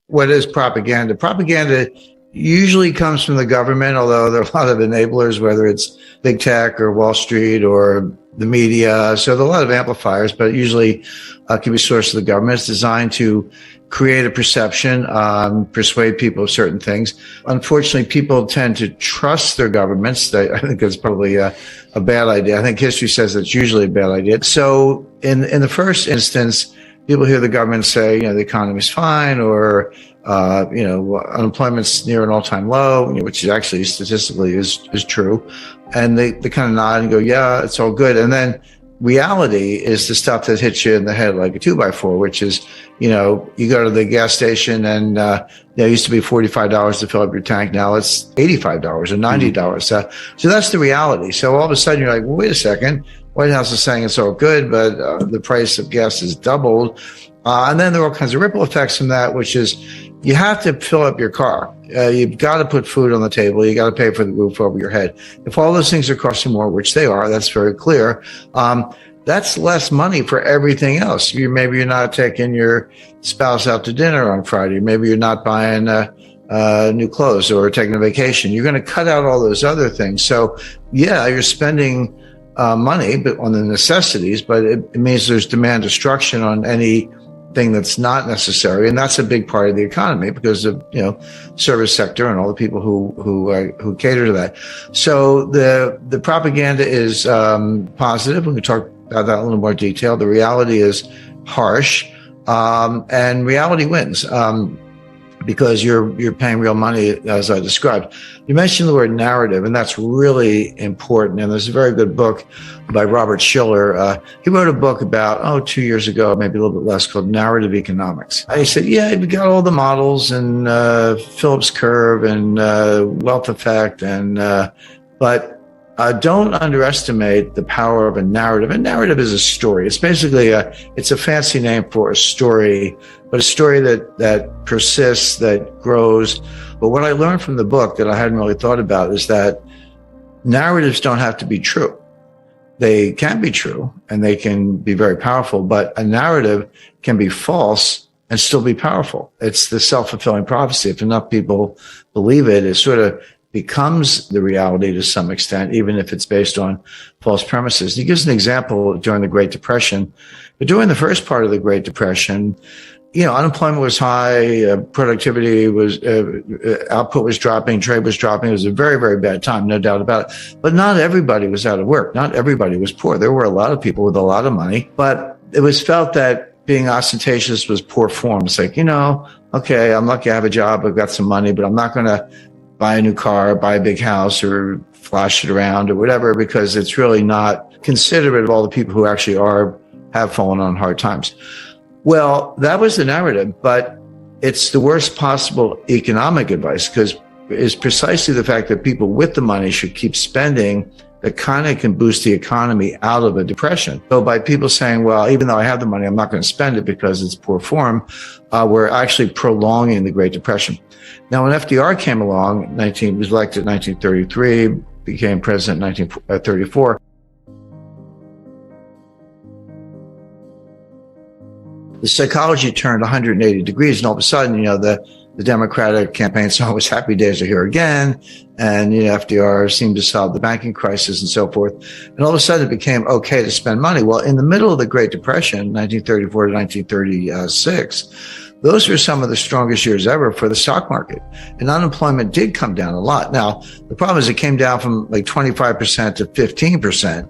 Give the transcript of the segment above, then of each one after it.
What is propaganda? Propaganda usually comes from the government, although there are a lot of enablers, whether it's big tech or Wall Street or the media. So there are a lot of amplifiers, but usually can be sourced from the government. It's designed to create a perception, persuade people of certain things. Unfortunately, people tend to trust their governments. I think that's probably a bad idea. I think history says it's usually a bad idea. So in the first instance, people hear the government say, the economy's fine, or unemployment's near an all-time low, which is actually statistically is true. And they kind of nod and go, yeah, it's all good. And then reality is the stuff that hits you in the head like a 2x4, which is, you go to the gas station and, it used to be $45 to fill up your tank. Now it's $85 or $90. So that's the reality. So all of a sudden you're like, well, wait a second. White House is saying it's all good, but the price of gas has doubled. And then there are all kinds of ripple effects from that, which is you have to fill up your car. You've got to put food on the table. You got to pay for the roof over your head. If all those things are costing more, which they are, that's very clear. That's less money for everything else. Maybe you're not taking your spouse out to dinner on Friday. Maybe you're not buying new clothes or taking a vacation. You're going to cut out all those other things. So yeah, you're spending money, but on the necessities, but it means there's demand destruction on anything that's not necessary. And that's a big part of the economy because of, service sector and all the people who cater to that. So the propaganda is positive. We can talk about that in a little more detail. The reality is harsh, and reality wins. Because you're paying real money, as I described. You mentioned the word narrative, and that's really important. And there's a very good book by Robert Schiller. He wrote a book about, 2 years ago, maybe a little bit less, called Narrative Economics. And he said, yeah, we got all the models and Phillips curve and wealth effect, but don't underestimate the power of a narrative. A narrative is a story. It's basically it's a fancy name for a story, but a story that persists, that grows. But what I learned from the book that I hadn't really thought about is that narratives don't have to be true. They can be true and they can be very powerful, but a narrative can be false and still be powerful. It's the self-fulfilling prophecy. If enough people believe it, it sort of becomes the reality to some extent, even if it's based on false premises. He gives an example during the Great Depression. But during the first part of the Great Depression, unemployment was high, productivity was, output was dropping, trade was dropping. It was a very, very bad time, no doubt about it. But not everybody was out of work. Not everybody was poor. There were a lot of people with a lot of money, but it was felt that being ostentatious was poor form. It's like, okay, I'm lucky I have a job, I've got some money, but I'm not going to buy a new car, buy a big house, or flash it around or whatever, because it's really not considerate of all the people who actually have fallen on hard times. Well, that was the narrative, but it's the worst possible economic advice because it's precisely the fact that people with the money should keep spending that kind of can boost the economy out of a depression. So by people saying, well, even though I have the money, I'm not going to spend it because it's poor form, we're actually prolonging the Great Depression. Now, when FDR came along, was elected in 1933, became president in 1934, the psychology turned 180 degrees, and all of a sudden, the Democratic campaign song was "Happy Days Are Here Again," and FDR seemed to solve the banking crisis and so forth. And all of a sudden, it became okay to spend money. Well, in the middle of the Great Depression, 1934 to 1936, those were some of the strongest years ever for the stock market. And unemployment did come down a lot. Now, the problem is it came down from like 25% to 15%.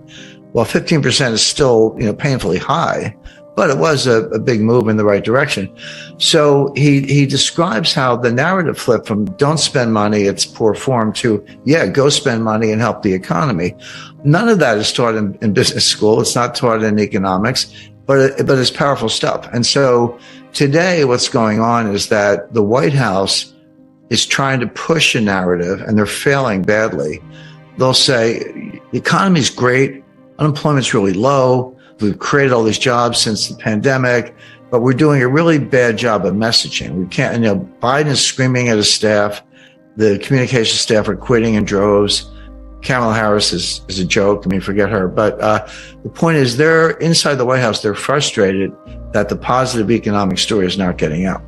Well, 15% is still, painfully high, but it was a big move in the right direction. So he describes how the narrative flipped from don't spend money, it's poor form, to, go spend money and help the economy. None of that is taught in business school. It's not taught in economics, but it's powerful stuff. And so today, what's going on is that the White House is trying to push a narrative, and they're failing badly. They'll say, the economy's great, unemployment's really low, we've created all these jobs since the pandemic, but we're doing a really bad job of messaging. We can't, Biden is screaming at his staff, the communication staff are quitting in droves. Kamala Harris is a joke. Forget her. But the point is, they're inside the White House. They're frustrated that the positive economic story is not getting out.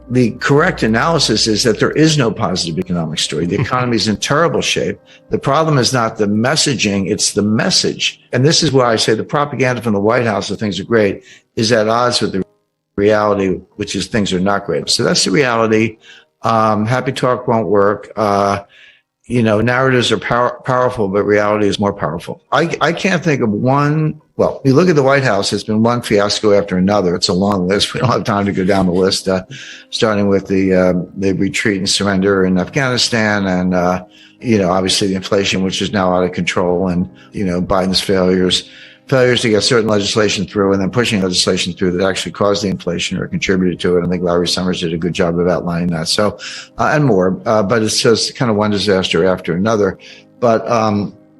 the correct analysis is that there is no positive economic story. The economy is in terrible shape. The problem is not the messaging, it's the message. And this is why I say the propaganda from the White House that things are great is at odds with the reality, which is things are not great. So that's the reality. Happy talk won't work. Narratives are powerful, but reality is more powerful. I can't think of one. Well, you look at the White House, it's been one fiasco after another. It's a long list. We don't have time to go down the list, starting with the retreat and surrender in Afghanistan and, obviously the inflation, which is now out of control, and, Biden's failures to get certain legislation through and then pushing legislation through that actually caused the inflation or contributed to it. I think Larry Summers did a good job of outlining that. So, and more, but it's just kind of one disaster after another. But,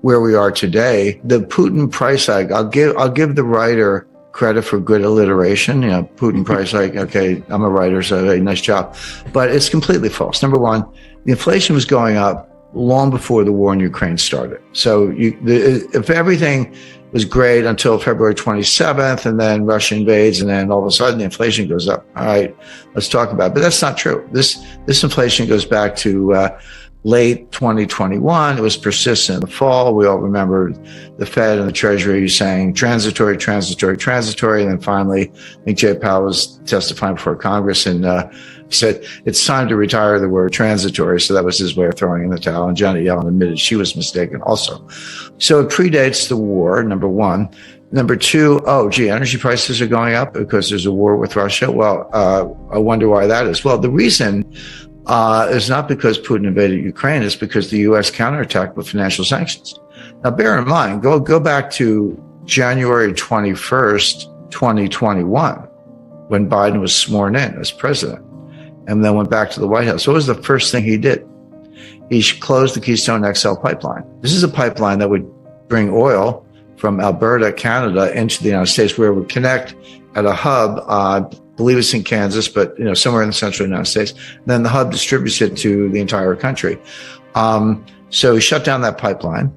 where we are today, the Putin price hike, I'll give the writer credit for good alliteration. Putin price hike. Okay. I'm a writer, so hey, nice job, but it's completely false. Number one, the inflation was going up long before the war in Ukraine started. So if everything was great until February 27th, and then Russia invades, and then all of a sudden the inflation goes up. All right, let's talk about it. But that's not true. This inflation goes back to late 2021. It was persistent in the fall. We all remember the Fed and the Treasury saying transitory. And then finally, I think Jay Powell was testifying before Congress and said it's time to retire the word transitory. So that was his way of throwing in the towel. And Janet Yellen admitted she was mistaken also. So it predates the war, number one. Number two, energy prices are going up because there's a war with Russia. Well, I wonder why that is. Well, the reason is not because Putin invaded Ukraine, it's because the U.S. counterattacked with financial sanctions. Now, bear in mind, go back to January 21st, 2021, when Biden was sworn in as president, and then went back to the White House. What was the first thing he did? He closed the Keystone XL pipeline. This is a pipeline that would bring oil from Alberta, Canada, into the United States, where it would connect at a hub. I believe it's in Kansas, but somewhere in the central United States. And then the hub distributes it to the entire country. So he shut down that pipeline,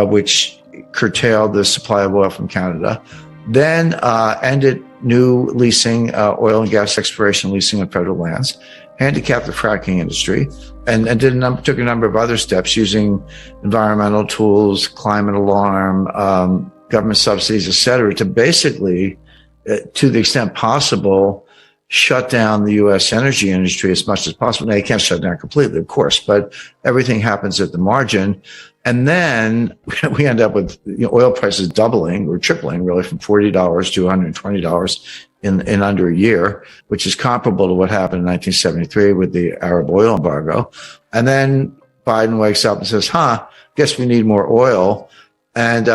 which curtailed the supply of oil from Canada. Then ended new leasing, oil and gas exploration leasing on federal lands, handicapped the fracking industry, and took a number of other steps using environmental tools, climate alarm, government subsidies, et cetera, to basically, to the extent possible, shut down the U.S. energy industry as much as possible. Now, you can't shut down completely, of course, but everything happens at the margin. And then we end up with oil prices doubling or tripling, really, from $40 to $120 in under a year, which is comparable to what happened in 1973 with the Arab oil embargo. And then Biden wakes up and says, guess we need more oil. And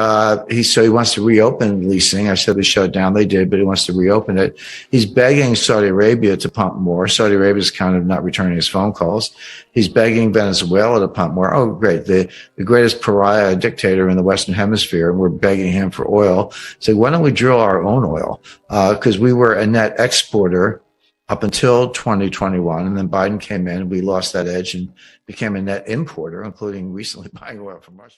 he wants to reopen leasing. I said they shut it down. They did, but he wants to reopen it. He's begging Saudi Arabia to pump more. Saudi Arabia is kind of not returning his phone calls. He's begging Venezuela to pump more. Oh, great. The greatest pariah dictator in the Western Hemisphere, and we're begging him for oil. So why don't we drill our own oil? Because we were a net exporter up until 2021. And then Biden came in and we lost that edge and became a net importer, including recently buying oil from Russia.